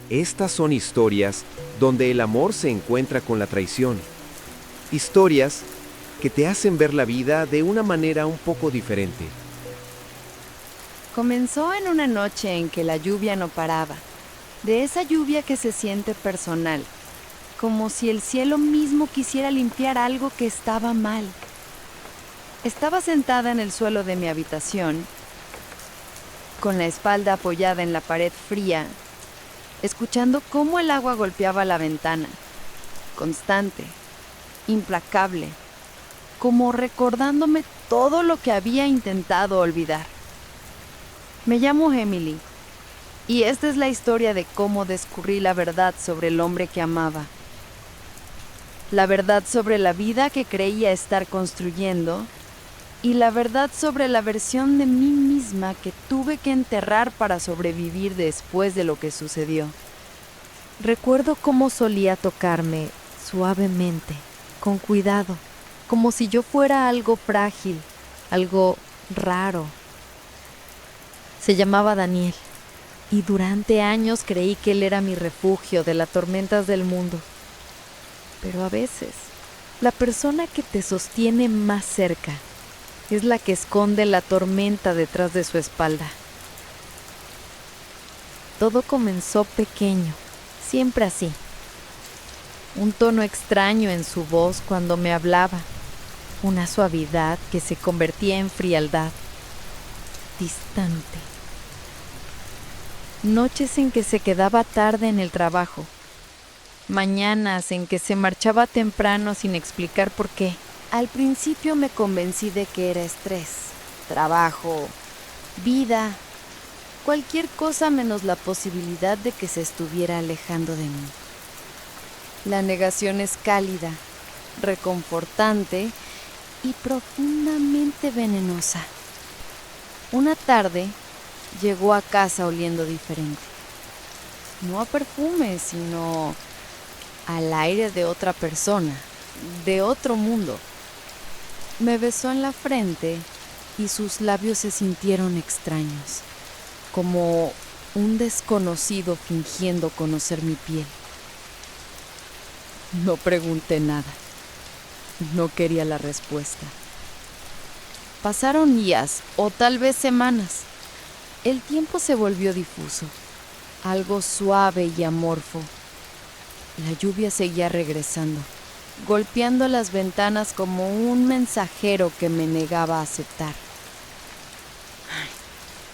Estas son historias donde el amor se encuentra con la traición. Historias que te hacen ver la vida de una manera un poco diferente. Comenzó en una noche en que la lluvia no paraba, de esa lluvia que se siente personal, como si el cielo mismo quisiera limpiar algo que estaba mal. Estaba sentada en el suelo de mi habitación, con la espalda apoyada en la pared fría, escuchando cómo el agua golpeaba la ventana, constante, implacable, como recordándome todo lo que había intentado olvidar. Me llamo Emily, y esta es la historia de cómo descubrí la verdad sobre el hombre que amaba. La verdad sobre la vida que creía estar construyendo y la verdad sobre la versión de mí misma que tuve que enterrar para sobrevivir después de lo que sucedió. Recuerdo cómo solía tocarme suavemente, con cuidado, como si yo fuera algo frágil, algo raro. Se llamaba Daniel, y durante años creí que él era mi refugio de las tormentas del mundo. Pero a veces, la persona que te sostiene más cerca es la que esconde la tormenta detrás de su espalda. Todo comenzó pequeño, siempre así. Un tono extraño en su voz cuando me hablaba, una suavidad que se convertía en frialdad, distante. Noches en que se quedaba tarde en el trabajo, mañanas en que se marchaba temprano sin explicar por qué. Al principio me convencí de que era estrés, trabajo, vida, cualquier cosa menos la posibilidad de que se estuviera alejando de mí. La negación es cálida, reconfortante y profundamente venenosa. Una tarde llegó a casa oliendo diferente. No a perfume, sino al aire de otra persona, de otro mundo. Me besó en la frente y sus labios se sintieron extraños, como un desconocido fingiendo conocer mi piel. No pregunté nada. No quería la respuesta. Pasaron días o tal vez semanas. El tiempo se volvió difuso, algo suave y amorfo. La lluvia seguía regresando, golpeando las ventanas como un mensajero que me negaba a aceptar.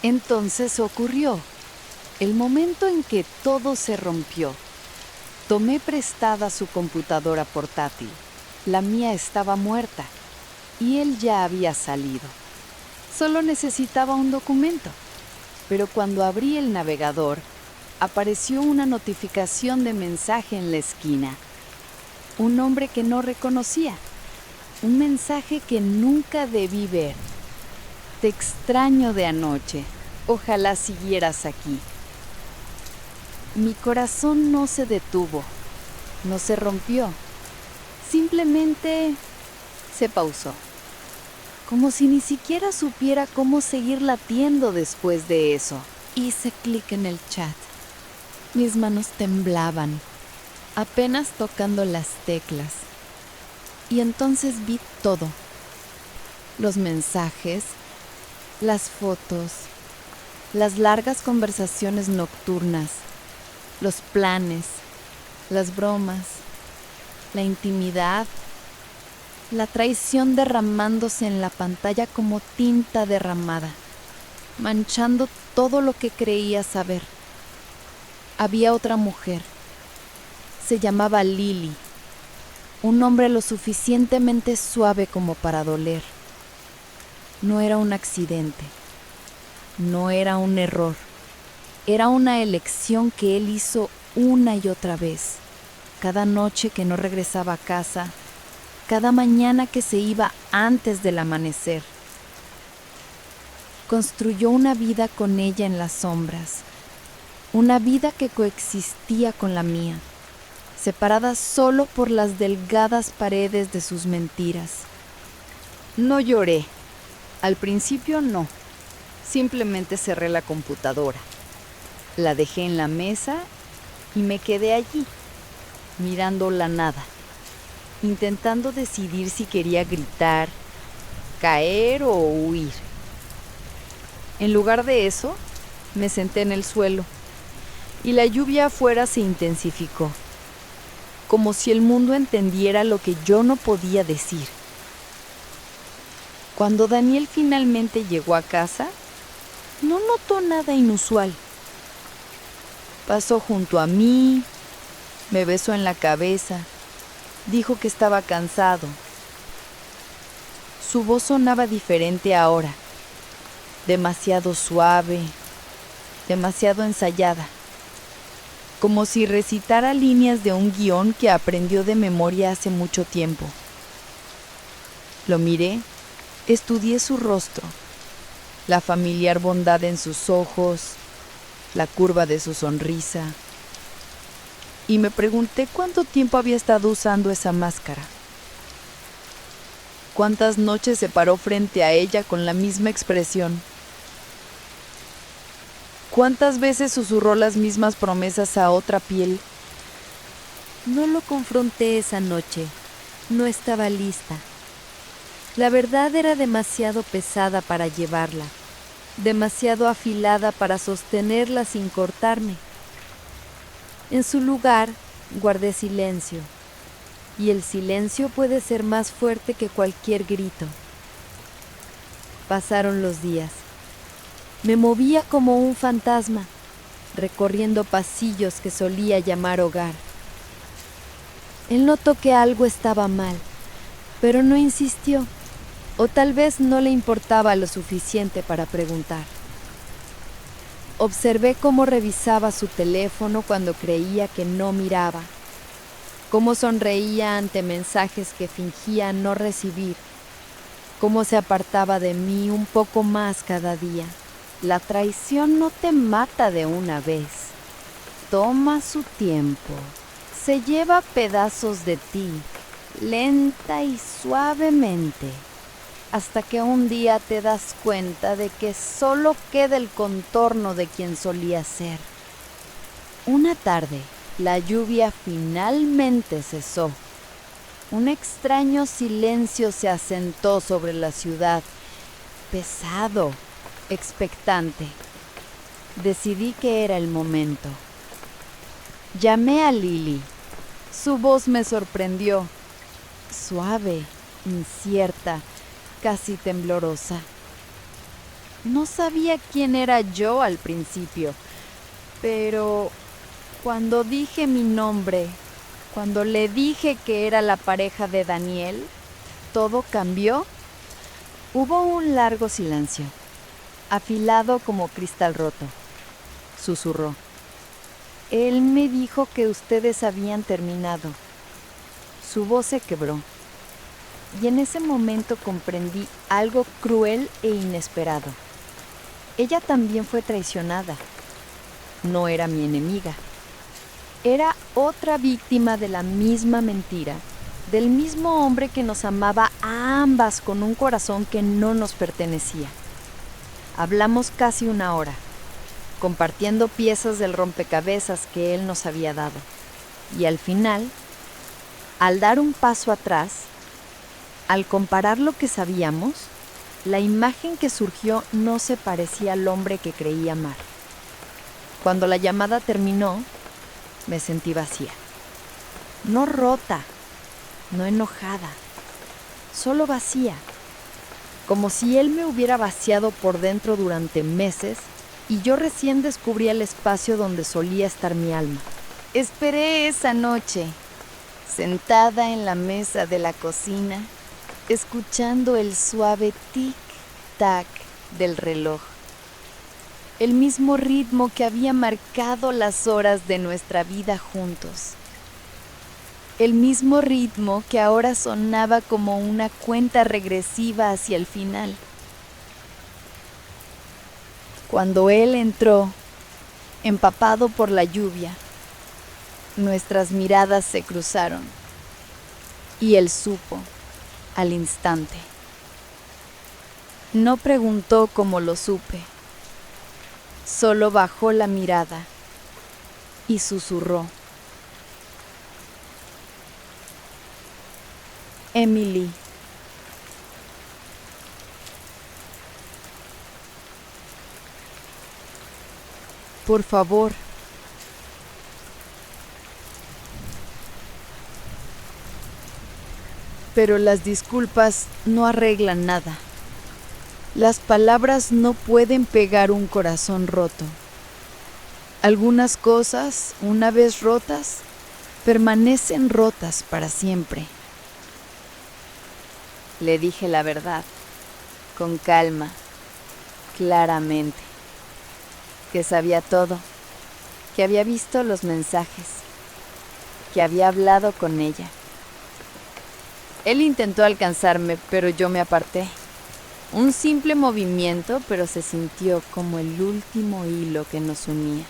Entonces ocurrió el momento en que todo se rompió. Tomé prestada su computadora portátil. La mía estaba muerta y él ya había salido. Solo necesitaba un documento. Pero cuando abrí el navegador, apareció una notificación de mensaje en la esquina. Un nombre que no reconocía. Un mensaje que nunca debí ver. Te extraño de anoche. Ojalá siguieras aquí. Mi corazón no se detuvo. No se rompió. Simplemente se pausó. Como si ni siquiera supiera cómo seguir latiendo después de eso. Hice clic en el chat. Mis manos temblaban, apenas tocando las teclas. Y entonces vi todo. Los mensajes, las fotos, las largas conversaciones nocturnas, los planes, las bromas, la intimidad, la traición derramándose en la pantalla como tinta derramada, manchando todo lo que creía saber. Había otra mujer. Se llamaba Lily. Un nombre lo suficientemente suave como para doler. No era un accidente. No era un error. Era una elección que él hizo una y otra vez. Cada noche que no regresaba a casa, cada mañana que se iba antes del amanecer. Construyó una vida con ella en las sombras, una vida que coexistía con la mía, separada solo por las delgadas paredes de sus mentiras. No lloré, al principio no, simplemente cerré la computadora, la dejé en la mesa y me quedé allí, mirando la nada, intentando decidir si quería gritar, caer o huir. En lugar de eso, me senté en el suelo y la lluvia afuera se intensificó, como si el mundo entendiera lo que yo no podía decir. Cuando Daniel finalmente llegó a casa, no notó nada inusual. Pasó junto a mí, me besó en la cabeza, dijo que estaba cansado. Su voz sonaba diferente ahora, demasiado suave, demasiado ensayada, como si recitara líneas de un guión que aprendió de memoria hace mucho tiempo. Lo miré, estudié su rostro, la familiar bondad en sus ojos, la curva de su sonrisa, y me pregunté cuánto tiempo había estado usando esa máscara. Cuántas noches se paró frente a ella con la misma expresión. ¿Cuántas veces susurró las mismas promesas a otra piel? No lo confronté esa noche. No estaba lista. La verdad era demasiado pesada para llevarla, demasiado afilada para sostenerla sin cortarme. En su lugar, guardé silencio, y el silencio puede ser más fuerte que cualquier grito. Pasaron los días. Me movía como un fantasma, recorriendo pasillos que solía llamar hogar. Él notó que algo estaba mal, pero no insistió, o tal vez no le importaba lo suficiente para preguntar. Observé cómo revisaba su teléfono cuando creía que no miraba, cómo sonreía ante mensajes que fingía no recibir, cómo se apartaba de mí un poco más cada día. La traición no te mata de una vez. Toma su tiempo. Se lleva pedazos de ti, lenta y suavemente, hasta que un día te das cuenta de que solo queda el contorno de quien solía ser. Una tarde, la lluvia finalmente cesó. Un extraño silencio se asentó sobre la ciudad, pesado, expectante. Decidí que era el momento. Llamé a Lily. Su voz me sorprendió. Suave, incierta, casi temblorosa. No sabía quién era yo al principio, pero cuando dije mi nombre, cuando le dije que era la pareja de Daniel, todo cambió. Hubo un largo silencio, afilado como cristal roto. Susurró. Él me dijo que ustedes habían terminado. Su voz se quebró, y en ese momento comprendí algo cruel e inesperado. Ella también fue traicionada. No era mi enemiga. Era otra víctima de la misma mentira, del mismo hombre que nos amaba a ambas con un corazón que no nos pertenecía. Hablamos casi una hora, compartiendo piezas del rompecabezas que él nos había dado. Y al final, al dar un paso atrás, al comparar lo que sabíamos, la imagen que surgió no se parecía al hombre que creía amar. Cuando la llamada terminó, me sentí vacía. No rota, no enojada, solo vacía. Como si él me hubiera vaciado por dentro durante meses y yo recién descubría el espacio donde solía estar mi alma. Esperé esa noche, sentada en la mesa de la cocina, escuchando el suave tic-tac del reloj. El mismo ritmo que había marcado las horas de nuestra vida juntos. El mismo ritmo que ahora sonaba como una cuenta regresiva hacia el final. Cuando él entró, empapado por la lluvia, nuestras miradas se cruzaron y él supo al instante. No preguntó cómo lo supe, solo bajó la mirada y susurró: Emily. Por favor. Pero las disculpas no arreglan nada. Las palabras no pueden pegar un corazón roto. Algunas cosas, una vez rotas, permanecen rotas para siempre. Le dije la verdad, con calma, claramente, que sabía todo, que había visto los mensajes, que había hablado con ella. Él intentó alcanzarme, pero yo me aparté. Un simple movimiento, pero se sintió como el último hilo que nos unía.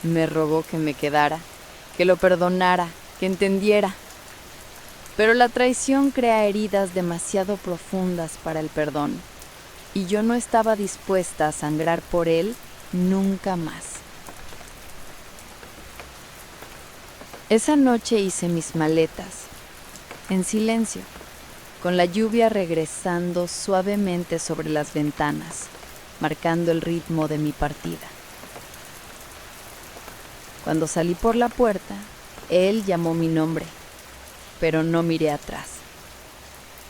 Me rogó que me quedara, que lo perdonara, que entendiera. Pero la traición crea heridas demasiado profundas para el perdón, y yo no estaba dispuesta a sangrar por él nunca más. Esa noche hice mis maletas, en silencio, con la lluvia regresando suavemente sobre las ventanas, marcando el ritmo de mi partida. Cuando salí por la puerta, él llamó mi nombre, pero no miré atrás.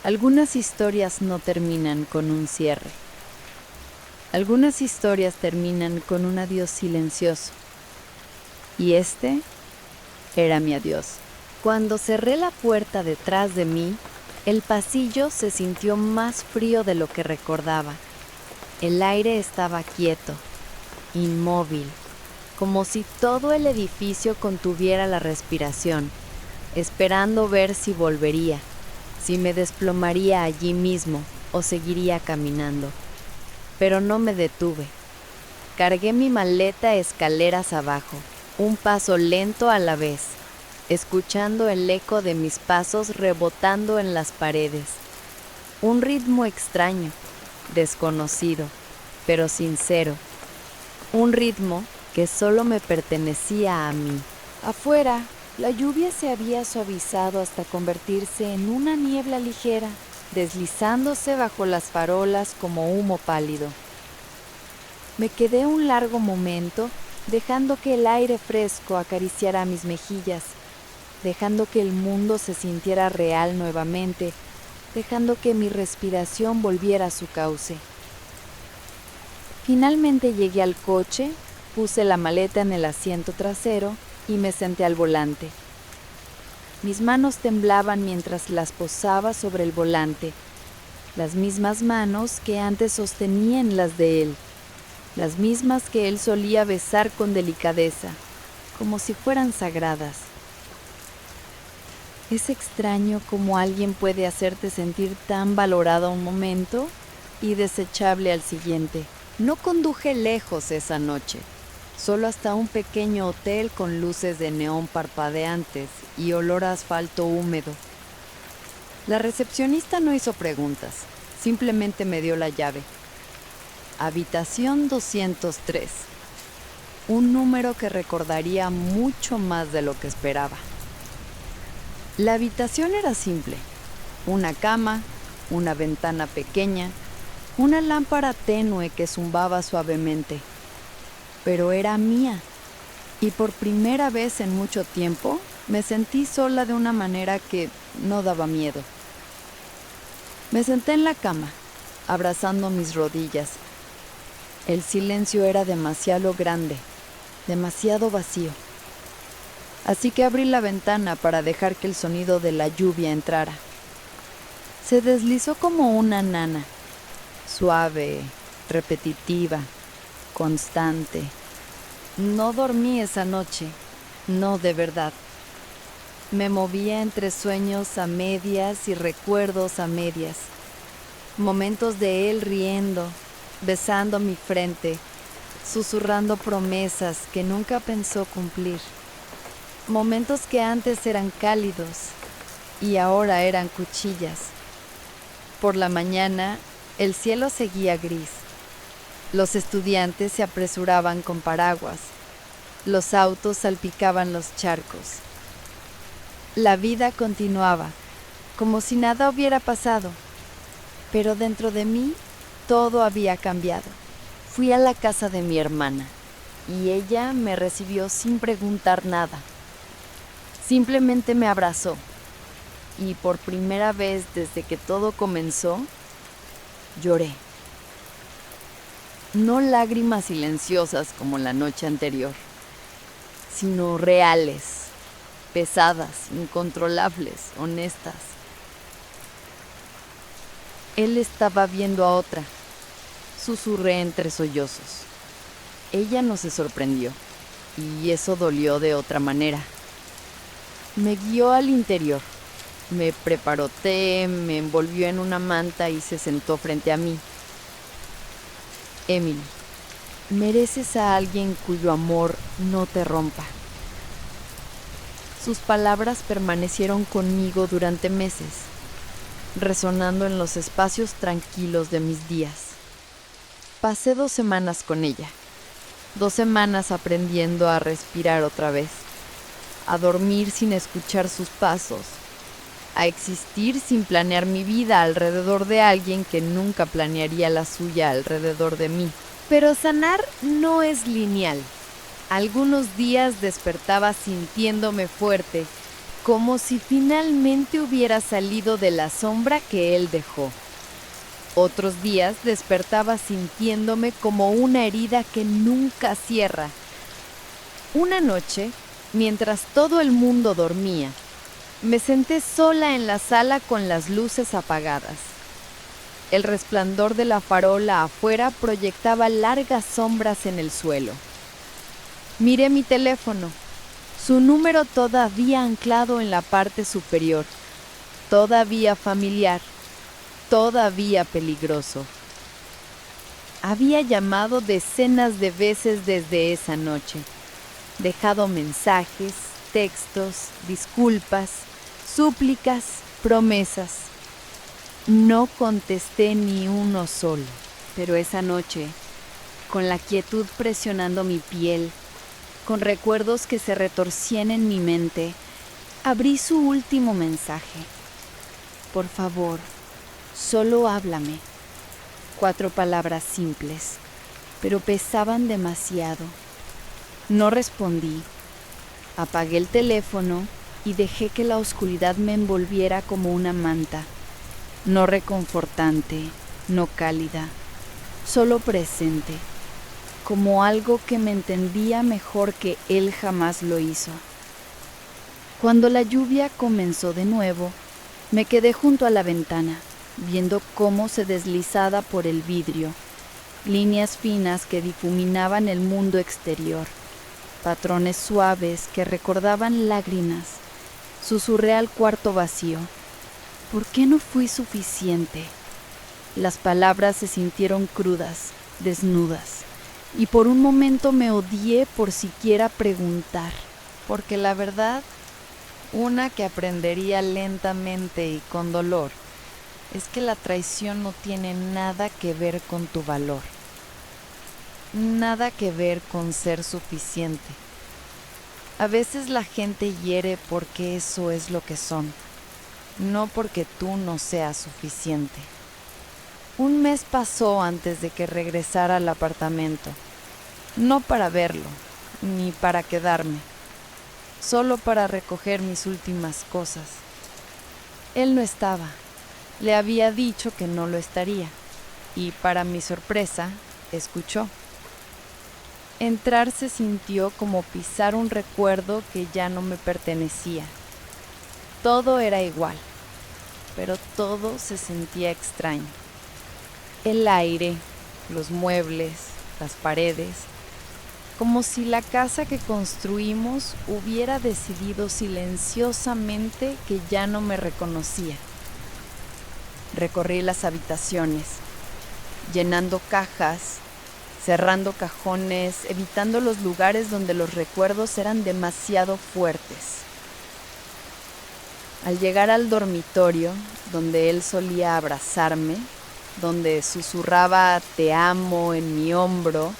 Algunas historias no terminan con un cierre. Algunas historias terminan con un adiós silencioso. Y este era mi adiós. Cuando cerré la puerta detrás de mí, el pasillo se sintió más frío de lo que recordaba. El aire estaba quieto, inmóvil, como si todo el edificio contuviera la respiración, esperando ver si volvería, si me desplomaría allí mismo o seguiría caminando. Pero no me detuve. Cargué mi maleta escaleras abajo, un paso lento a la vez, escuchando el eco de mis pasos rebotando en las paredes. Un ritmo extraño, desconocido, pero sincero. Un ritmo que solo me pertenecía a mí. Afuera, la lluvia se había suavizado hasta convertirse en una niebla ligera, deslizándose bajo las farolas como humo pálido. Me quedé un largo momento, dejando que el aire fresco acariciara mis mejillas, dejando que el mundo se sintiera real nuevamente, dejando que mi respiración volviera a su cauce. Finalmente llegué al coche, puse la maleta en el asiento trasero y me senté al volante. Mis manos temblaban mientras las posaba sobre el volante, las mismas manos que antes sostenían las de él, las mismas que él solía besar con delicadeza, como si fueran sagradas. Es extraño cómo alguien puede hacerte sentir tan valorado un momento y desechable al siguiente. No conduje lejos esa noche, solo hasta un pequeño hotel con luces de neón parpadeantes y olor a asfalto húmedo. La recepcionista no hizo preguntas, simplemente me dio la llave. Habitación 203. Un número que recordaría mucho más de lo que esperaba. La habitación era simple. Una cama, una ventana pequeña, una lámpara tenue que zumbaba suavemente. Pero era mía, y por primera vez en mucho tiempo me sentí sola de una manera que no daba miedo. Me senté en la cama, abrazando mis rodillas. El silencio era demasiado grande, demasiado vacío. Así que abrí la ventana para dejar que el sonido de la lluvia entrara. Se deslizó como una nana, suave, repetitiva, constante. No dormí esa noche, no de verdad. Me movía entre sueños a medias y recuerdos a medias. Momentos de él riendo, besando mi frente, susurrando promesas que nunca pensó cumplir. Momentos que antes eran cálidos y ahora eran cuchillas. Por la mañana, el cielo seguía gris. Los estudiantes se apresuraban con paraguas, Los autos salpicaban los charcos. La vida continuaba, como si nada hubiera pasado, pero dentro de mí todo había cambiado. Fui a la casa de mi hermana y ella me recibió sin preguntar nada. Simplemente me abrazó y por primera vez desde que todo comenzó, lloré. No lágrimas silenciosas como la noche anterior, sino reales, pesadas, incontrolables, honestas. Él estaba viendo a otra, susurré entre sollozos. Ella no se sorprendió, y eso dolió de otra manera. Me guió al interior, me preparó té, me envolvió en una manta y se sentó frente a mí. Emily, mereces a alguien cuyo amor no te rompa. Sus palabras permanecieron conmigo durante meses, resonando en los espacios tranquilos de mis días. Pasé 2 semanas con ella, 2 semanas aprendiendo a respirar otra vez, a dormir sin escuchar sus pasos, a existir sin planear mi vida alrededor de alguien que nunca planearía la suya alrededor de mí. Pero sanar no es lineal. Algunos días despertaba sintiéndome fuerte, como si finalmente hubiera salido de la sombra que él dejó. Otros días despertaba sintiéndome como una herida que nunca cierra. Una noche, mientras todo el mundo dormía, me senté sola en la sala con las luces apagadas. El resplandor de la farola afuera proyectaba largas sombras en el suelo. Miré mi teléfono, su número todavía anclado en la parte superior, todavía familiar, todavía peligroso. Había llamado decenas de veces desde esa noche, dejado mensajes, textos, disculpas, súplicas, promesas. No contesté ni uno solo, pero esa noche, con la quietud presionando mi piel, con recuerdos que se retorcían en mi mente, abrí su último mensaje. Por favor, solo háblame. 4 palabras simples, pero pesaban demasiado. No respondí. Apagué el teléfono y dejé que la oscuridad me envolviera como una manta. No reconfortante, no cálida, solo presente, como algo que me entendía mejor que él jamás lo hizo. Cuando la lluvia comenzó de nuevo, me quedé junto a la ventana, viendo cómo se deslizaba por el vidrio, líneas finas que difuminaban el mundo exterior, patrones suaves que recordaban lágrimas. Susurré al cuarto vacío. ¿Por qué no fui suficiente? Las palabras se sintieron crudas, desnudas, y por un momento me odié por siquiera preguntar, porque la verdad, una que aprendería lentamente y con dolor, es que la traición no tiene nada que ver con tu valor, nada que ver con ser suficiente. A veces la gente hiere porque eso es lo que son, no porque tú no seas suficiente. Un mes pasó antes de que regresara al apartamento, no para verlo, ni para quedarme, solo para recoger mis últimas cosas. Él no estaba, le había dicho que no lo estaría, y para mi sorpresa, escuchó. Entrar se sintió como pisar un recuerdo que ya no me pertenecía. Todo era igual, pero todo se sentía extraño. El aire, los muebles, las paredes, como si la casa que construimos hubiera decidido silenciosamente que ya no me reconocía. Recorrí las habitaciones, llenando cajas, cerrando cajones, evitando los lugares donde los recuerdos eran demasiado fuertes. Al llegar al dormitorio, donde él solía abrazarme, donde susurraba "te amo" en mi hombro,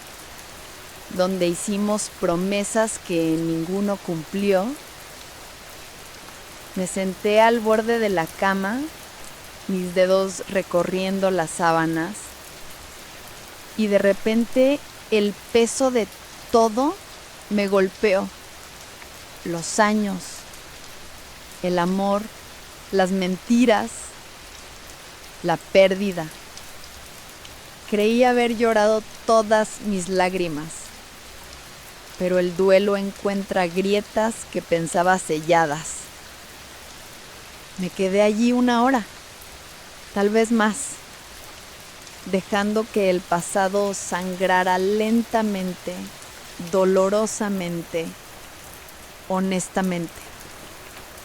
donde hicimos promesas que ninguno cumplió. Me senté al borde de la cama, mis dedos recorriendo las sábanas, y de repente el peso de todo me golpeó. Los años, el amor, las mentiras, la pérdida. Creí haber llorado todas mis lágrimas, pero el duelo encuentra grietas que pensaba selladas. Me quedé allí 1 hora, tal vez más, dejando que el pasado sangrara lentamente, dolorosamente, honestamente.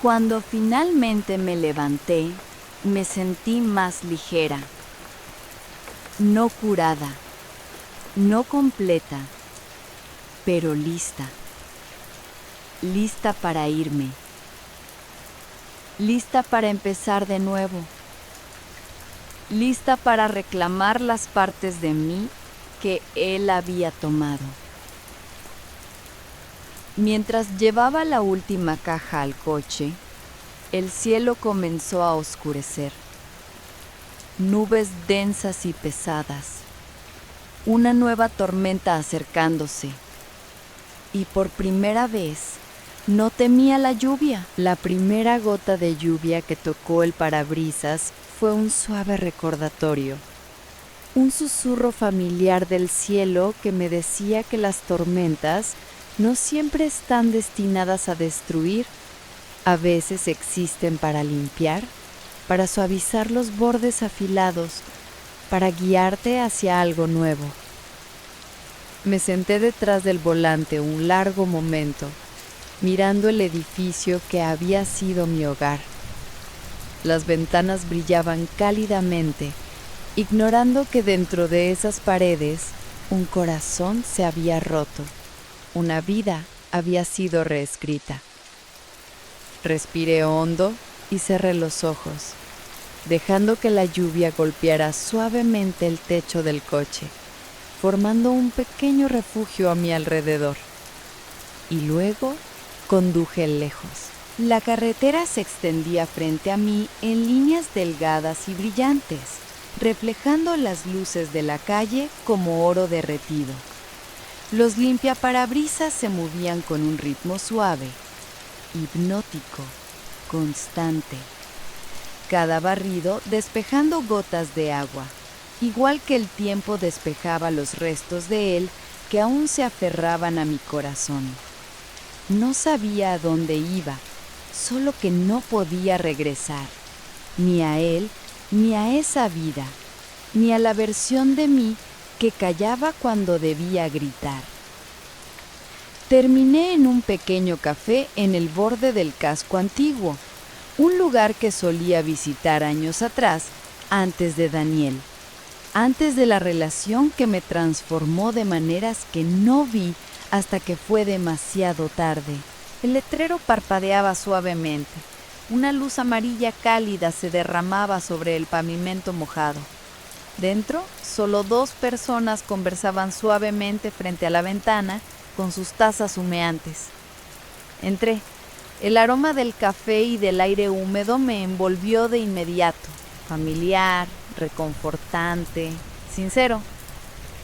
Cuando finalmente me levanté, me sentí más ligera. No curada, no completa, pero lista. Lista para irme. Lista para empezar de nuevo. Lista para reclamar las partes de mí que él había tomado. Mientras llevaba la última caja al coche, el cielo comenzó a oscurecer. Nubes densas y pesadas. Una nueva tormenta acercándose. Y por primera vez, no temía la lluvia. La primera gota de lluvia que tocó el parabrisas fue un suave recordatorio. Un susurro familiar del cielo que me decía que las tormentas no siempre están destinadas a destruir, a veces existen para limpiar, para suavizar los bordes afilados, para guiarte hacia algo nuevo. Me senté detrás del volante un largo momento, mirando el edificio que había sido mi hogar. Las ventanas brillaban cálidamente, ignorando que dentro de esas paredes un corazón se había roto. Una vida había sido reescrita. Respiré hondo y cerré los ojos, dejando que la lluvia golpeara suavemente el techo del coche, formando un pequeño refugio a mi alrededor. Y luego conduje lejos. La carretera se extendía frente a mí en líneas delgadas y brillantes, reflejando las luces de la calle como oro derretido. Los limpiaparabrisas se movían con un ritmo suave, hipnótico, constante. Cada barrido despejando gotas de agua, igual que el tiempo despejaba los restos de él que aún se aferraban a mi corazón. No sabía a dónde iba, solo que no podía regresar, ni a él, ni a esa vida, ni a la versión de mí que callaba cuando debía gritar. Terminé en un pequeño café en el borde del casco antiguo, un lugar que solía visitar años atrás, antes de Daniel, antes de la relación que me transformó de maneras que no vi hasta que fue demasiado tarde. El letrero parpadeaba suavemente. Una luz amarilla cálida se derramaba sobre el pavimento mojado. Dentro, solo 2 personas conversaban suavemente frente a la ventana con sus tazas humeantes. Entré. El aroma del café y del aire húmedo me envolvió de inmediato. Familiar, reconfortante, sincero.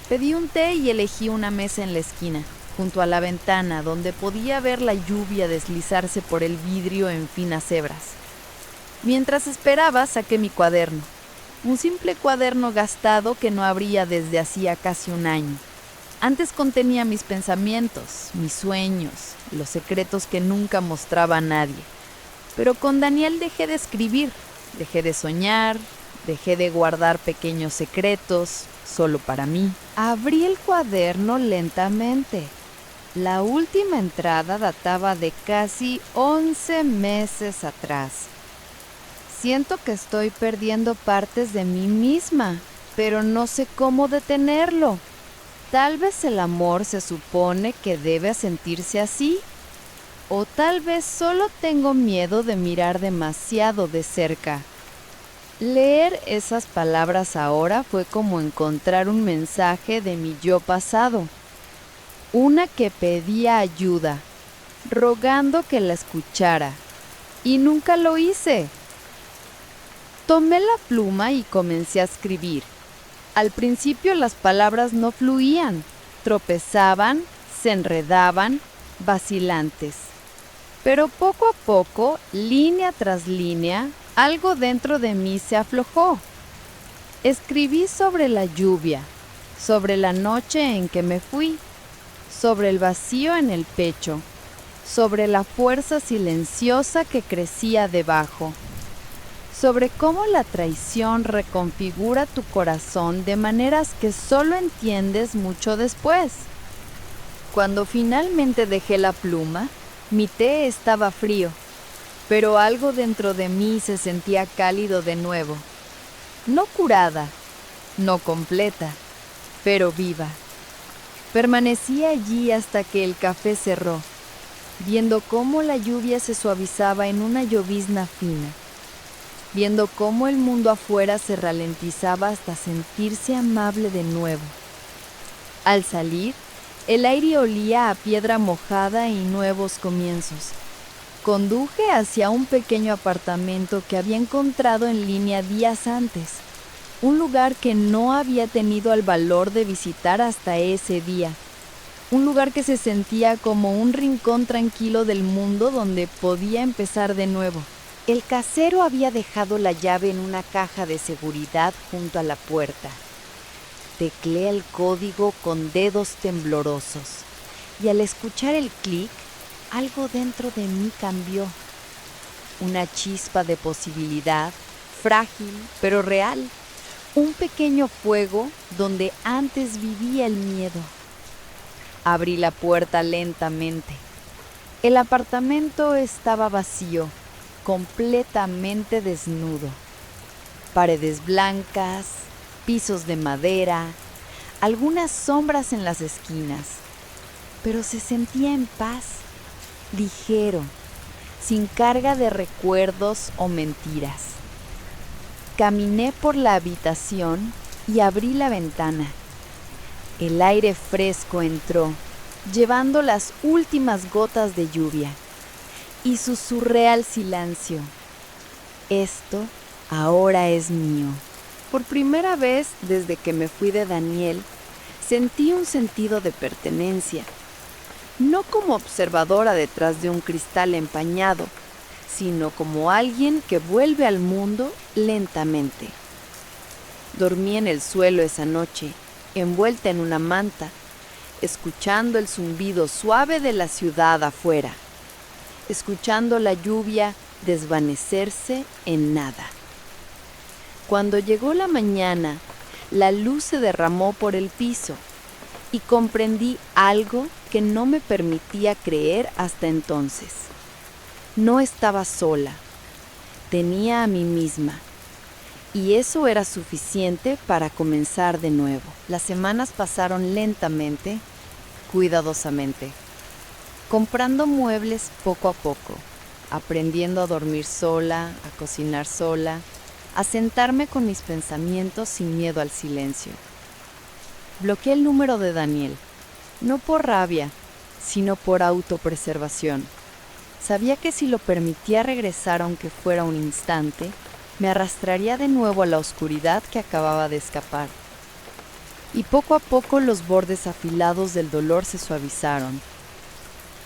Pedí un té y elegí una mesa en la esquina, junto a la ventana, donde podía ver la lluvia deslizarse por el vidrio en finas hebras. Mientras esperaba, saqué mi cuaderno. Un simple cuaderno gastado que no abría desde hacía casi 1 año. Antes contenía mis pensamientos, mis sueños, los secretos que nunca mostraba a nadie. Pero con Daniel dejé de escribir, dejé de soñar, dejé de guardar pequeños secretos, solo para mí. Abrí el cuaderno lentamente. La última entrada databa de casi 11 meses atrás. Siento que estoy perdiendo partes de mí misma, pero no sé cómo detenerlo. Tal vez el amor se supone que debe sentirse así. O tal vez solo tengo miedo de mirar demasiado de cerca. Leer esas palabras ahora fue como encontrar un mensaje de mi yo pasado. una que pedía ayuda, rogando que la escuchara, y nunca lo hice. Tomé la pluma y comencé a escribir. Al principio las palabras no fluían, tropezaban, se enredaban, vacilantes. Pero poco a poco, línea tras línea, algo dentro de mí se aflojó. Escribí sobre la lluvia, sobre la noche en que me fui, sobre el vacío en el pecho, sobre la fuerza silenciosa que crecía debajo, sobre cómo la traición reconfigura tu corazón de maneras que solo entiendes mucho después. Cuando finalmente dejé la pluma, mi té estaba frío, pero algo dentro de mí se sentía cálido de nuevo. No curada, no completa, pero viva. Permanecí allí hasta que el café cerró, viendo cómo la lluvia se suavizaba en una llovizna fina, viendo cómo el mundo afuera se ralentizaba hasta sentirse amable de nuevo. Al salir, el aire olía a piedra mojada y nuevos comienzos. Conduje hacia un pequeño apartamento que había encontrado en línea días antes, un lugar que no había tenido el valor de visitar hasta ese día, un lugar que se sentía como un rincón tranquilo del mundo donde podía empezar de nuevo. El casero había dejado la llave en una caja de seguridad junto a la puerta. Tecleé el código con dedos temblorosos y al escuchar el clic, algo dentro de mí cambió. Una chispa de posibilidad, frágil pero real. Un pequeño fuego donde antes vivía el miedo. Abrí la puerta lentamente. El apartamento estaba vacío, completamente desnudo. Paredes blancas, pisos de madera, algunas sombras en las esquinas. Pero se sentía en paz, ligero, sin carga de recuerdos o mentiras. Caminé por la habitación y abrí la ventana. El aire fresco entró, llevando las últimas gotas de lluvia, y susurré al silencio: esto ahora es mío. Por primera vez desde que me fui de Daniel, sentí un sentido de pertenencia, no como observadora detrás de un cristal empañado, sino como alguien que vuelve al mundo lentamente. Dormí en el suelo esa noche, envuelta en una manta, escuchando el zumbido suave de la ciudad afuera, escuchando la lluvia desvanecerse en nada. Cuando llegó la mañana, la luz se derramó por el piso y comprendí algo que no me permitía creer hasta entonces. No estaba sola, tenía a mí misma, y eso era suficiente para comenzar de nuevo. Las semanas pasaron lentamente, cuidadosamente, comprando muebles poco a poco, aprendiendo a dormir sola, a cocinar sola, a sentarme con mis pensamientos sin miedo al silencio. Bloqueé el número de Daniel, no por rabia, sino por autopreservación. Sabía que si lo permitía regresar aunque fuera un instante, me arrastraría de nuevo a la oscuridad que acababa de escapar. Y poco a poco los bordes afilados del dolor se suavizaron.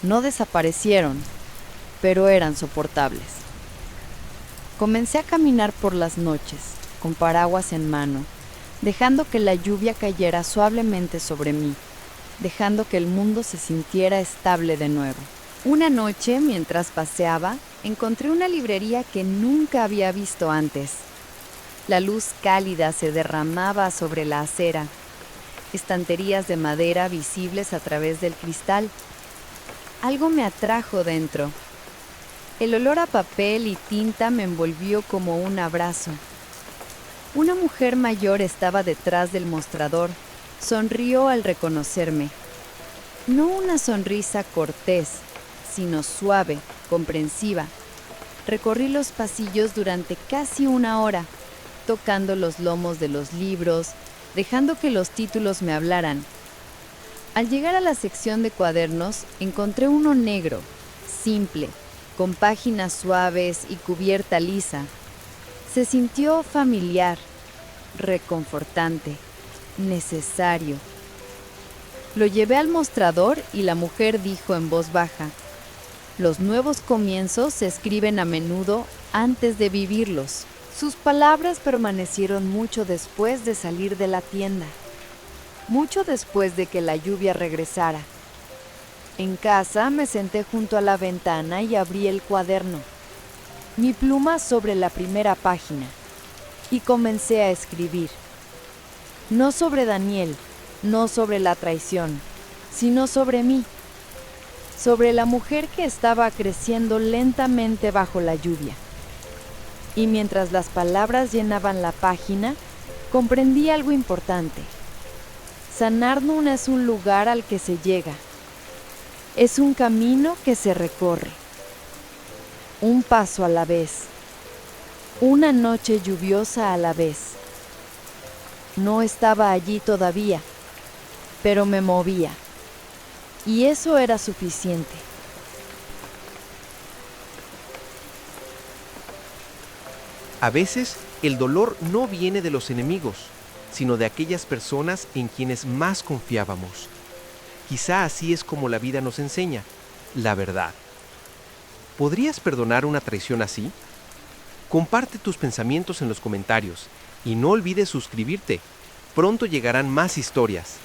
No desaparecieron, pero eran soportables. Comencé a caminar por las noches, con paraguas en mano, dejando que la lluvia cayera suavemente sobre mí, dejando que el mundo se sintiera estable de nuevo. Una noche, mientras paseaba, encontré una librería que nunca había visto antes. La luz cálida se derramaba sobre la acera, estanterías de madera visibles a través del cristal. Algo me atrajo dentro. El olor a papel y tinta me envolvió como un abrazo. Una mujer mayor estaba detrás del mostrador. Sonrió al reconocerme. No una sonrisa cortés, sino suave, comprensiva. Recorrí los pasillos durante casi una hora, tocando los lomos de los libros, dejando que los títulos me hablaran. Al llegar a la sección de cuadernos, encontré uno negro, simple, con páginas suaves y cubierta lisa. Se sintió familiar, reconfortante, necesario. Lo llevé al mostrador y la mujer dijo en voz baja: los nuevos comienzos se escriben a menudo antes de vivirlos. Sus palabras permanecieron mucho después de salir de la tienda, mucho después de que la lluvia regresara. En casa me senté junto a la ventana y abrí el cuaderno, mi pluma sobre la primera página, y comencé a escribir. No sobre Daniel, no sobre la traición, sino sobre mí, sobre la mujer que estaba creciendo lentamente bajo la lluvia. Y mientras las palabras llenaban la página, comprendí algo importante. Sanar no es un lugar al que se llega, es un camino que se recorre. Un paso a la vez, una noche lluviosa a la vez. No estaba allí todavía, pero me movía, y eso era suficiente. A veces, el dolor no viene de los enemigos, sino de aquellas personas en quienes más confiábamos. Quizá así es como la vida nos enseña, la verdad. ¿Podrías perdonar una traición así? Comparte tus pensamientos en los comentarios y no olvides suscribirte. Pronto llegarán más historias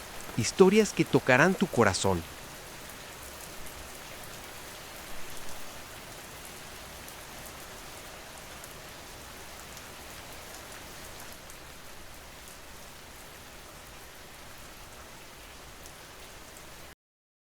que tocarán tu corazón.